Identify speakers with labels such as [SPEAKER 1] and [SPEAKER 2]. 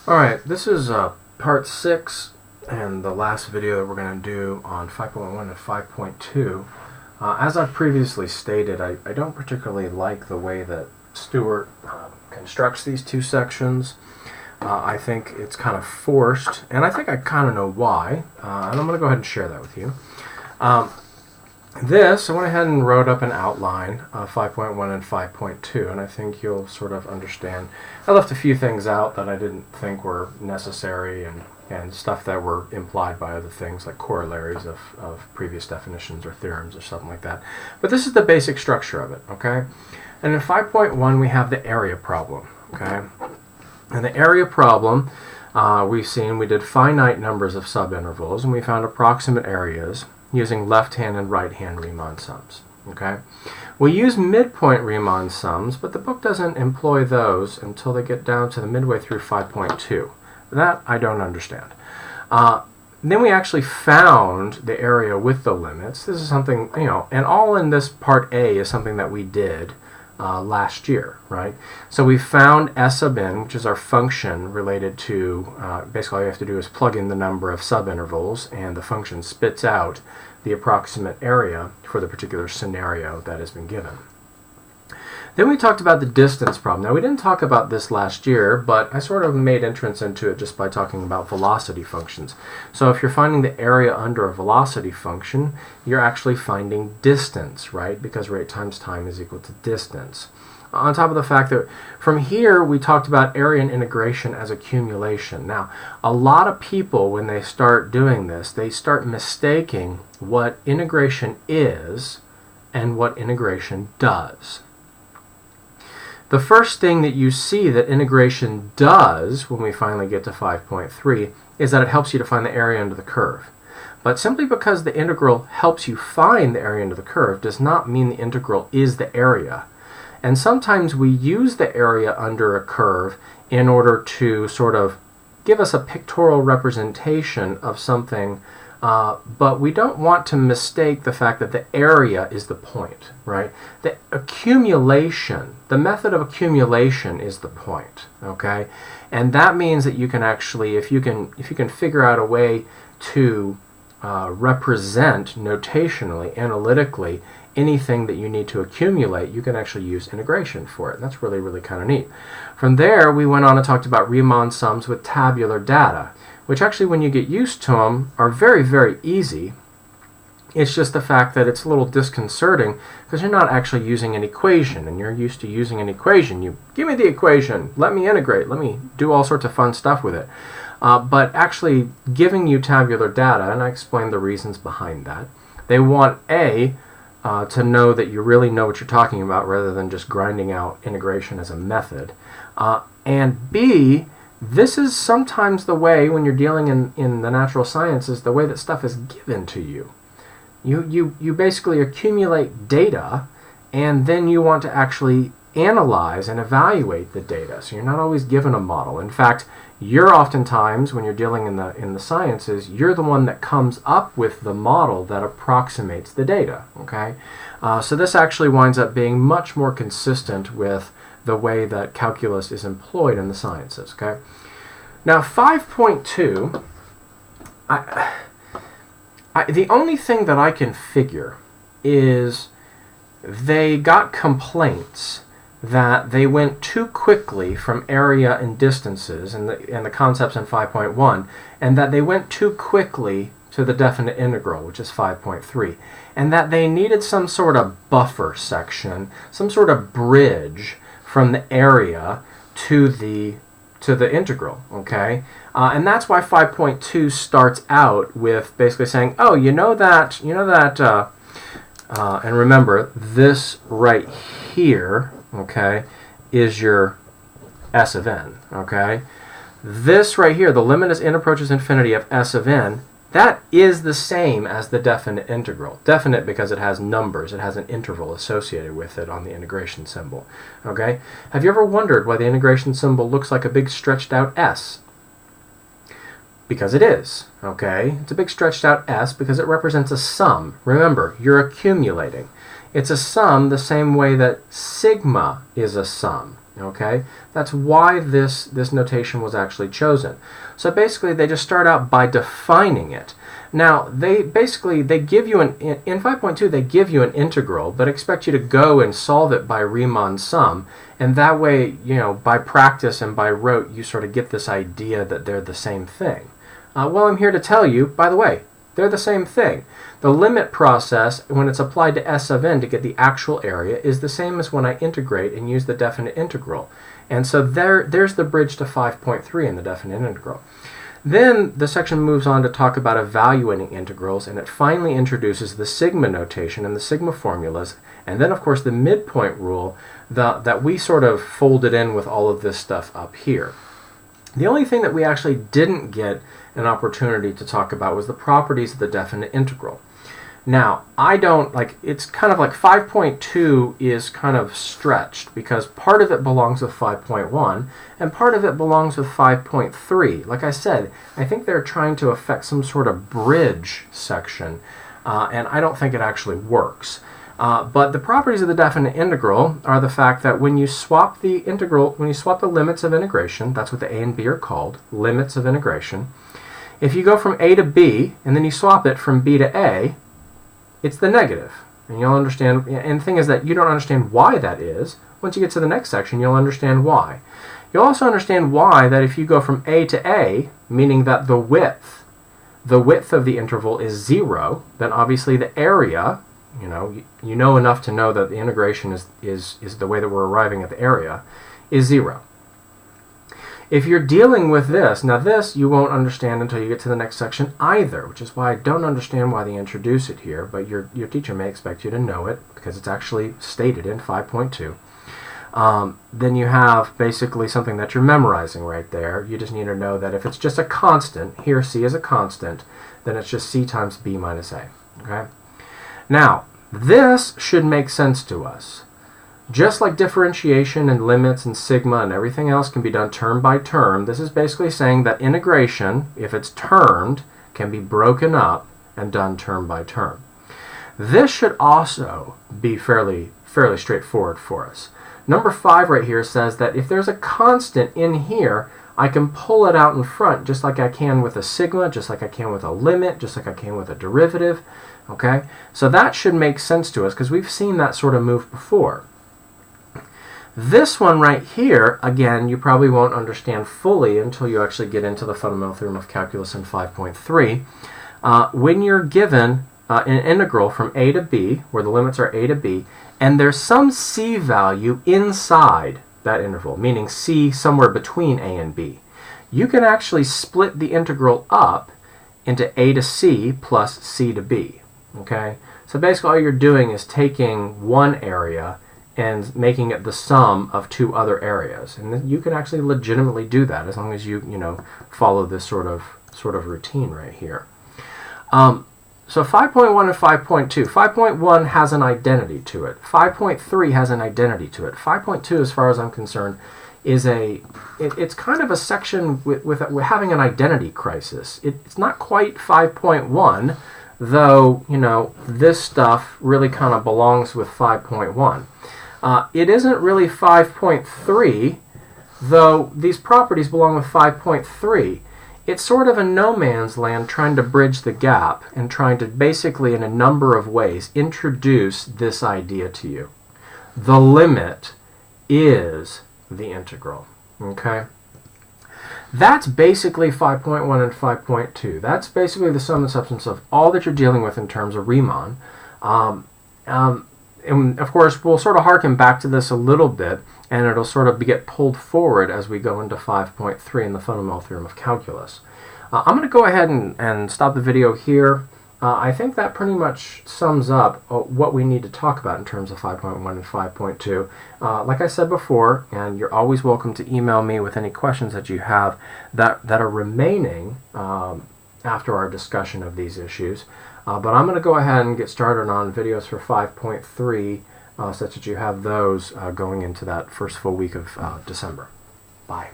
[SPEAKER 1] Alright, this is part 6 and the last video that we're going to do on 5.1 and 5.2. As I've previously stated, I don't particularly like the way that Stewart constructs these two sections. I think it's kind of forced, and I think I kind of know why, and I'm going to go ahead and share that with you. I went ahead and wrote up an outline of 5.1 and 5.2, and I think you'll sort of understand. I left a few things out that I didn't think were necessary, and stuff that were implied by other things like corollaries of previous definitions or theorems or something like that. But this is the basic structure of it, okay? And in 5.1 we have the area problem, okay? And the area problem, we've seen we did finite numbers of subintervals, and we found approximate areas using left-hand and right-hand Riemann sums. Okay, we use midpoint Riemann sums, but the book doesn't employ those until they get down to the midway through 5.2. That I don't understand. Then we actually found the area with the limits. This is something, and all in this part A is something that we did last year, right? So we found S sub n, which is our function related to, basically all you have to do is plug in the number of subintervals, and the function spits out the approximate area for the particular scenario that has been given. Then we talked about the distance problem. Now we didn't talk about this last year, but I sort of made entrance into it just by talking about velocity functions. So if you're finding the area under a velocity function, you're actually finding distance, right? Because rate times time is equal to distance. On top of the fact that from here we talked about area and integration as accumulation. Now, a lot of people, when they start doing this, they start mistaking what integration is and what integration does. The first thing that you see that integration does when we finally get to 5.3 is that it helps you to find the area under the curve. But simply because the integral helps you find the area under the curve does not mean the integral is the area. And sometimes we use the area under a curve in order to sort of give us a pictorial representation of something, but we don't want to mistake the fact that the area is the point, right? The accumulation, the method of accumulation is the point, okay? And that means that you can actually, if you can figure out a way to represent notationally, analytically, anything that you need to accumulate, you can actually use integration for it. And that's really, really kind of neat. From there, we went on and talked about Riemann sums with tabular data, which actually, when you get used to them, are very, very easy. It's just the fact that it's a little disconcerting because you're not actually using an equation, and you're used to using an equation. You give me the equation, let me integrate, let me do all sorts of fun stuff with it. But actually giving you tabular data, and I explained the reasons behind that, they want to know that you really know what you're talking about rather than just grinding out integration as a method. And B, this is sometimes the way, when you're dealing in the natural sciences, the way that stuff is given to you. You basically accumulate data, and then you want to actually analyze and evaluate the data. So you're not always given a model. In fact, you're oftentimes, when you're dealing in the sciences, you're the one that comes up with the model that approximates the data, okay? So this actually winds up being much more consistent with the way that calculus is employed in the sciences, okay? Now 5.2, the only thing that I can figure is they got complaints that they went too quickly from area and distances and the concepts in 5.1, and that they went too quickly to the definite integral, which is 5.3, and that they needed some sort of buffer section, some sort of bridge from the area to the integral, okay? And that's why 5.2 starts out with basically saying, oh, you know that, and remember, this right here, okay, is your S of n, okay? This right here, the limit as n approaches infinity of S of n, that is the same as the definite integral. Definite because it has numbers, it has an interval associated with it on the integration symbol, okay? Have you ever wondered why the integration symbol looks like a big stretched out S? Because it is, okay? It's a big stretched out S because it represents a sum. Remember, you're accumulating. It's a sum the same way that sigma is a sum, Okay, that's why this notation was actually chosen. So basically, they just start out by defining it. Now, they give you in 5.2 they give you an integral, but expect you to go and solve it by Riemann sum, and that way, by practice and by rote, you sort of get this idea that they're the same thing. Well, I'm here to tell you, by the way, they're the same thing. The limit process, when it's applied to S of n to get the actual area, is the same as when I integrate and use the definite integral. And so there's the bridge to 5.3 in the definite integral. Then the section moves on to talk about evaluating integrals, and it finally introduces the sigma notation and the sigma formulas, and then of course the midpoint rule that we sort of folded in with all of this stuff up here. The only thing that we actually didn't get an opportunity to talk about was the properties of the definite integral. Now, it's kind of like 5.2 is kind of stretched because part of it belongs with 5.1 and part of it belongs with 5.3. Like I said, I think they're trying to affect some sort of bridge section, and I don't think it actually works. But the properties of the definite integral are the fact that when you swap the limits of integration, that's what the a and b are called, limits of integration. If you go from a to b and then you swap it from b to a, it's the negative. And you'll understand, and the thing is that you don't understand why that is. Once you get to the next section, you'll understand why. You'll also understand why that if you go from a to a, meaning that the width of the interval is 0, then obviously the area, you know enough to know that the integration is the way that we're arriving at the area, is 0. If you're dealing with this, now this you won't understand until you get to the next section either, which is why I don't understand why they introduce it here, but your teacher may expect you to know it because it's actually stated in 5.2. Then you have basically something that you're memorizing right there. You just need to know that if it's just a constant, here c is a constant, then it's just c times b minus a. Okay? Now, this should make sense to us. Just like differentiation and limits and sigma and everything else can be done term by term, this is basically saying that integration, if it's termed, can be broken up and done term by term. This should also be fairly straightforward for us. Number 5 right here says that if there's a constant in here, I can pull it out in front just like I can with a sigma, just like I can with a limit, just like I can with a derivative. Okay? So that should make sense to us because we've seen that sort of move before. This one right here, again, you probably won't understand fully until you actually get into the fundamental theorem of calculus in 5.3. When you're given an integral from a to b, where the limits are a to b, and there's some c value inside that interval, meaning c somewhere between a and b, you can actually split the integral up into a to c plus c to b. Okay? So basically all you're doing is taking one area and making it the sum of two other areas. And you can actually legitimately do that as long as you follow this sort of routine right here. So 5.1 and 5.2. 5.1 has an identity to it. 5.3 has an identity to it. 5.2, as far as I'm concerned, is it's kind of a section with having an identity crisis. It's not quite 5.1, though this stuff really kind of belongs with 5.1. It isn't really 5.3, though these properties belong with 5.3. It's sort of a no man's land trying to bridge the gap and trying to basically, in a number of ways, introduce this idea to you. The limit is the integral. Okay? That's basically 5.1 and 5.2. That's basically the sum and substance of all that you're dealing with in terms of Riemann. And of course, we'll sort of harken back to this a little bit, and it'll sort of get pulled forward as we go into 5.3 in the fundamental theorem of calculus. I'm going to go ahead and stop the video here. I think that pretty much sums up what we need to talk about in terms of 5.1 and 5.2. Like I said before, and you're always welcome to email me with any questions that you have that are remaining after our discussion of these issues. But I'm going to go ahead and get started on videos for 5.3 such that you have those going into that first full week of December. Bye.